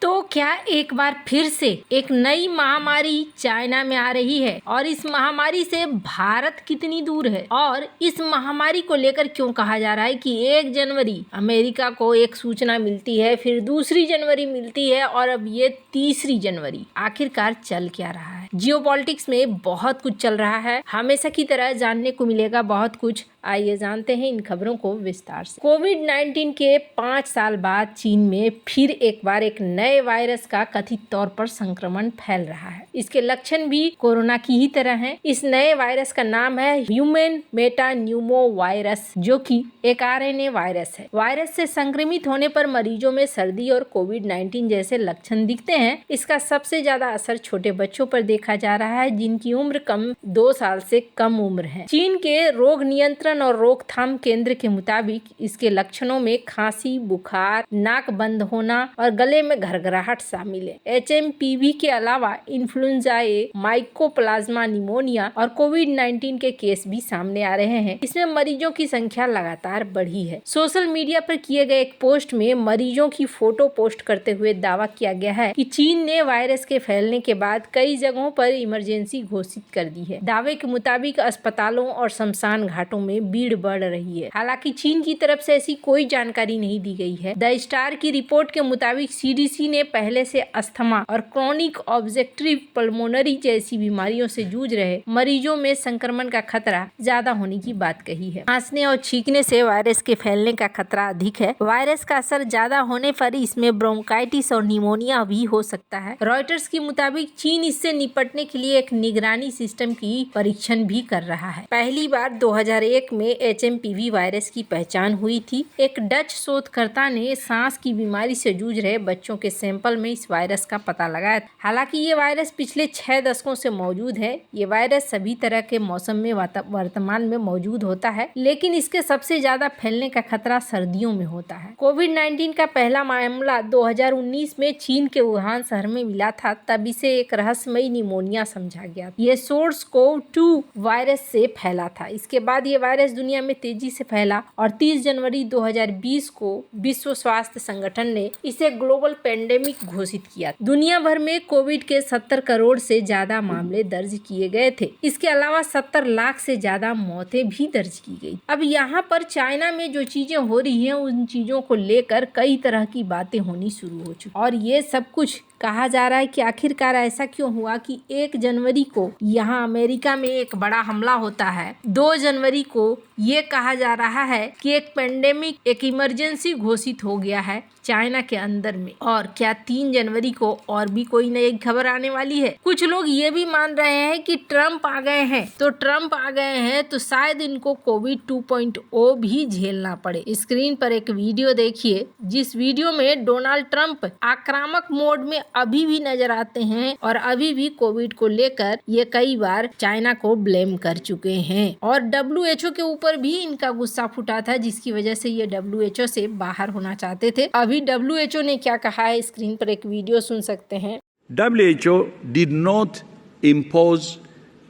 तो क्या एक बार फिर से एक नई महामारी चाइना में आ रही है और इस महामारी से भारत कितनी दूर है और इस महामारी को लेकर क्यों कहा जा रहा है कि 1 जनवरी अमेरिका को एक सूचना मिलती है, फिर 2 जनवरी मिलती है और अब ये 3 जनवरी। आखिरकार चल क्या रहा है? जियोपॉलिटिक्स में बहुत कुछ चल रहा है, हमेशा की तरह जानने को मिलेगा बहुत कुछ। आइए जानते हैं इन खबरों को विस्तार से। कोविड-19 के 5 साल बाद चीन में फिर एक बार एक नए वायरस का कथित तौर पर संक्रमण फैल रहा है। इसके लक्षण भी कोरोना की ही तरह हैं। इस नए वायरस का नाम है ह्यूमन मेटान्यूमो वायरस, जो कि एक आरएनए वायरस है। वायरस से संक्रमित होने पर मरीजों में सर्दी और कोविड-19 जैसे लक्षण दिखते हैं। इसका सबसे ज्यादा असर छोटे बच्चों पर देखा जा रहा है, जिनकी उम्र कम 2 साल से कम उम्र है। चीन के रोग नियंत्रण और रोकथाम केंद्र के मुताबिक इसके लक्षणों में खांसी, बुखार, नाक बंद होना और गले में घरघराहट शामिल है। एचएमपीवी के अलावा इन्फ्लुएंजा ए, माइकोप्लाज्मा निमोनिया और कोविड-19 के केस भी सामने आ रहे हैं। इसमें मरीजों की संख्या लगातार बढ़ी है। सोशल मीडिया पर किए गए एक पोस्ट में मरीजों की फोटो पोस्ट करते हुए दावा किया गया है कि चीन ने वायरस के फैलने के बाद कई जगहों पर इमरजेंसी घोषित कर दी है। दावे के मुताबिक अस्पतालों और शमशान घाटों में भीड़ बढ़ रही है। हालांकि चीन की तरफ से ऐसी कोई जानकारी नहीं दी गई है। द स्टार की रिपोर्ट के मुताबिक सीडीसी ने पहले से अस्थमा और क्रोनिक ऑब्स्ट्रक्टिव पल्मोनरी जैसी बीमारियों से जूझ रहे मरीजों में संक्रमण का खतरा ज्यादा होने की बात कही है। खांसने और छींकने से वायरस के फैलने का खतरा अधिक है। वायरस का असर ज्यादा होने पर इसमें ब्रोंकाइटिस और निमोनिया भी हो सकता है। रॉयटर्स के मुताबिक चीन इससे निपटने के लिए एक निगरानी सिस्टम की परीक्षण भी कर रहा है। पहली बार 2001 में एचएमपीवी वायरस की पहचान हुई थी। एक डच शोधकर्ता ने सांस की बीमारी से जूझ रहे बच्चों के सैंपल में इस वायरस का पता लगाया। हालांकि ये वायरस पिछले 6 दशकों से मौजूद है। ये वायरस सभी तरह के मौसम में वर्तमान में मौजूद होता है, लेकिन इसके सबसे ज्यादा फैलने का खतरा सर्दियों में होता है। कोविड-19 का पहला मामला 2019 में चीन के वुहान शहर में मिला था। तब इसे एक रहस्यमयी निमोनिया समझा गया। ये सोर्स कोव 2 वायरस से फैला था। इसके बाद ये वायरस दुनिया में तेजी से फैला और 30 जनवरी 2020 को विश्व स्वास्थ्य संगठन ने इसे ग्लोबल पेंडेमिक घोषित किया। दुनिया भर में कोविड के 70 करोड़ से ज्यादा मामले दर्ज किए गए थे। इसके अलावा 70 लाख से ज्यादा मौतें भी दर्ज की गई। अब यहाँ पर चाइना में जो चीजें हो रही हैं, उन चीजों को लेकर कई तरह की बातें होनी शुरू हो चुकी और ये सब कुछ कहा जा रहा है कि आखिरकार ऐसा क्यों हुआ कि 1 जनवरी को यहाँ अमेरिका में एक बड़ा हमला होता है। 2 जनवरी को ये कहा जा रहा है कि एक पेंडेमिक, एक इमरजेंसी घोषित हो गया है चाइना के अंदर में। और क्या 3 जनवरी को और भी कोई नई खबर आने वाली है? कुछ लोग ये भी मान रहे हैं कि ट्रम्प आ गए हैं, तो ट्रम्प आ गए हैं तो शायद इनको कोविड 2.0 भी झेलना पड़े। स्क्रीन पर एक वीडियो देखिए, जिस वीडियो में डोनाल्ड ट्रम्प आक्रामक मोड में अभी भी नजर आते हैं और अभी भी कोविड को लेकर ये कई बार चाइना को ब्लेम कर चुके हैं। और WHO के ऊपर भी इनका गुस्सा फूटा था, जिसकी वजह से ये WHO से बाहर होना चाहते थे। अभी WHO ने क्या कहा है, स्क्रीन पर एक वीडियो सुन सकते हैं। WHO did not impose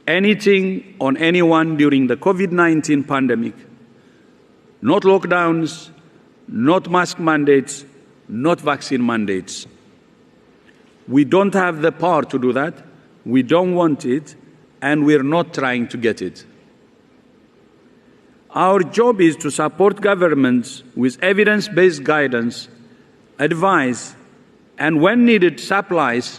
anything on anyone during the COVID-19 pandemic. Not lockdowns, not mask mandates, not vaccine mandates. We don't have the power to do that. We don't want it, and we're not trying to get it. Our job is to support governments with evidence-based guidance, advice, and when needed, supplies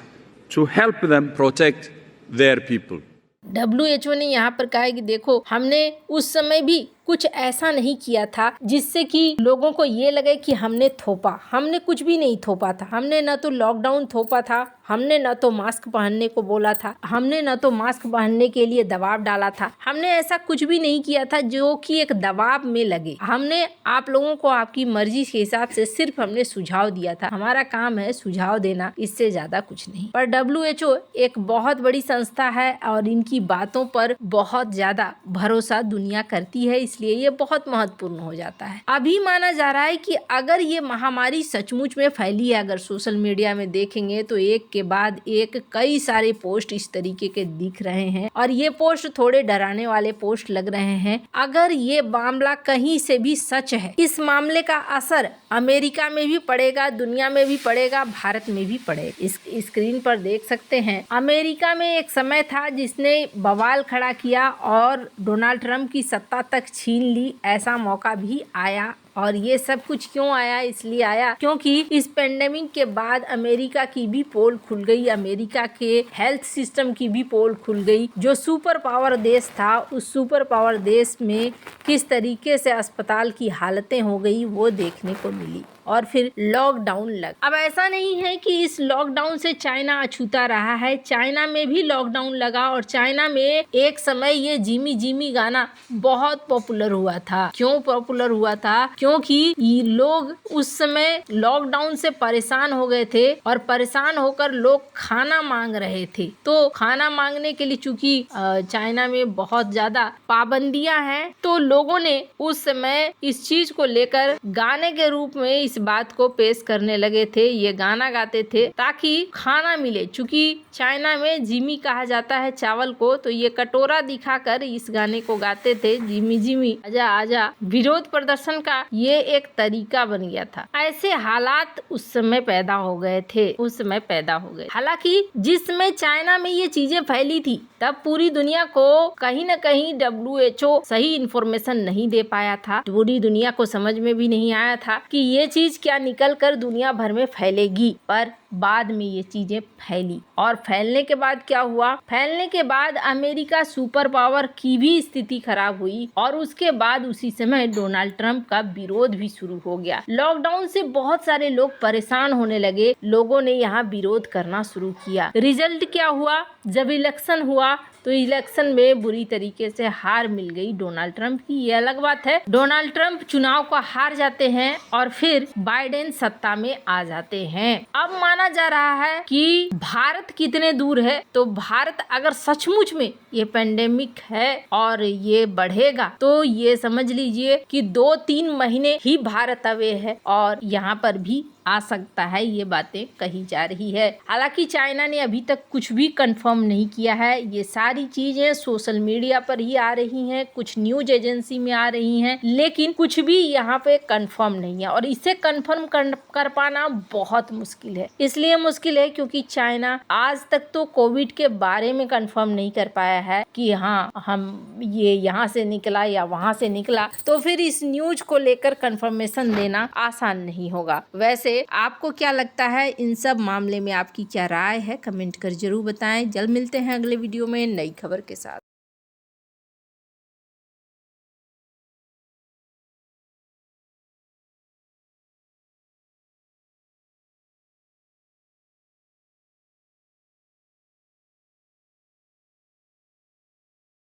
to help them protect their people. WHO ने यहाँ पर कहा है कि देखो, हमने उस समय भी कुछ ऐसा नहीं किया था जिससे कि लोगों को ये लगे कि हमने थोपा। हमने कुछ भी नहीं थोपा था। हमने न तो लॉकडाउन थोपा था, हमने न तो मास्क पहनने को बोला था, हमने न तो मास्क पहनने के लिए दबाव डाला था। हमने ऐसा कुछ भी नहीं किया था जो कि एक दबाव में लगे। हमने आप लोगों को आपकी मर्जी के हिसाब से सिर्फ हमने सुझाव दिया था। हमारा काम है सुझाव देना, इससे ज्यादा कुछ नहीं। पर WHO एक बहुत बड़ी संस्था है और इनकी बातों पर बहुत ज्यादा भरोसा दुनिया करती है, इसलिए ये बहुत महत्वपूर्ण हो जाता है। अभी माना जा रहा है कि अगर ये महामारी सचमुच में फैली है, अगर सोशल मीडिया में देखेंगे तो एक के बाद एक कई सारे पोस्ट इस तरीके के दिख रहे हैं और ये पोस्ट थोड़े डराने वाले पोस्ट लग रहे हैं। अगर ये मामला कहीं से भी सच है, इस मामले का असर अमेरिका में भी पड़ेगा, दुनिया में भी पड़ेगा, भारत में भी पड़ेगा। इस स्क्रीन पर देख सकते हैं, अमेरिका में एक समय था जिसने बवाल खड़ा किया और डोनाल्ड ट्रंप की सत्ता तक छीन ली। ऐसा मौका भी आया और ये सब कुछ क्यों आया? इसलिए आया क्योंकि इस पेंडेमिक के बाद अमेरिका की भी पोल खुल गई, अमेरिका के हेल्थ सिस्टम की भी पोल खुल गई। जो सुपर पावर देश था, उस सुपर पावर देश में किस तरीके से अस्पताल की हालतें हो गई वो देखने को मिली और फिर लॉकडाउन लग। अब ऐसा नहीं है कि इस लॉकडाउन से चाइना अछूता रहा है, चाइना में भी लॉकडाउन लगा और चाइना में एक समय ये जिमी जिमी गाना बहुत पॉपुलर हुआ था। क्यों पॉपुलर हुआ था? क्योंकि ये लोग उस समय लॉकडाउन से परेशान हो गए थे और परेशान होकर लोग खाना मांग रहे थे। तो खाना मांगने के लिए चूंकि चाइना में बहुत ज्यादा पाबंदियां हैं, तो लोगों ने उस समय इस चीज को लेकर गाने के रूप में इस बात को पेश करने लगे थे। ये गाना गाते थे ताकि खाना मिले। चूंकि चाइना में जिमी कहा जाता है चावल को, तो ये कटोरा दिखाकर इस गाने को गाते थे, जिमी जिमी आजा आजा। विरोध प्रदर्शन का ये एक तरीका बन गया था। ऐसे हालात उस समय पैदा हो गए थे, उस समय पैदा हो गए। हालांकि जिसमें चाइना में ये चीजें फैली थी, तब पूरी दुनिया को कहीं न कहीं WHO सही इंफॉर्मेशन नहीं दे पाया था। पूरी दुनिया को समझ में भी नहीं आया था कि ये चीज क्या निकल कर दुनिया भर में फैलेगी। पर बाद में ये चीजें फैली और फैलने के बाद क्या हुआ? फैलने के बाद अमेरिका सुपर पावर की भी स्थिति खराब हुई और उसके बाद उसी समय डोनाल्ड ट्रंप का विरोध भी शुरू हो गया। लॉकडाउन से बहुत सारे लोग परेशान होने लगे, लोगों ने यहाँ विरोध करना शुरू किया। रिजल्ट क्या हुआ? जब इलेक्शन हुआ तो इलेक्शन में बुरी तरीके से हार मिल गई डोनाल्ड ट्रंप की। ये अलग बात है, डोनाल्ड ट्रंप चुनाव को हार जाते हैं और फिर बाइडेन सत्ता में आ जाते हैं। अब माना जा रहा है कि भारत कितने दूर है, तो भारत अगर सचमुच में ये पेंडेमिक है और ये बढ़ेगा तो ये समझ लीजिए कि 2-3 महीने ही भारत अवे है और यहाँ पर भी आ सकता है, ये बातें कही जा रही है। हालांकि चाइना ने अभी तक कुछ भी कंफर्म नहीं किया है। ये सारी चीजें सोशल मीडिया पर ही आ रही हैं, कुछ न्यूज एजेंसी में आ रही हैं, लेकिन कुछ भी यहाँ पे कंफर्म नहीं है और इसे कंफर्म कर पाना बहुत मुश्किल है। इसलिए मुश्किल है क्योंकि चाइना आज तक तो कोविड के बारे में कंफर्म नहीं कर पाया है कि हाँ हम ये यहाँ से निकला या वहाँ से निकला, तो फिर इस न्यूज को लेकर कंफर्मेशन देना आसान नहीं होगा। वैसे आपको क्या लगता है इन सब मामले में? आपकी क्या राय है? कमेंट कर जरूर बताएं। जल्द मिलते हैं अगले वीडियो में नई खबर के साथ।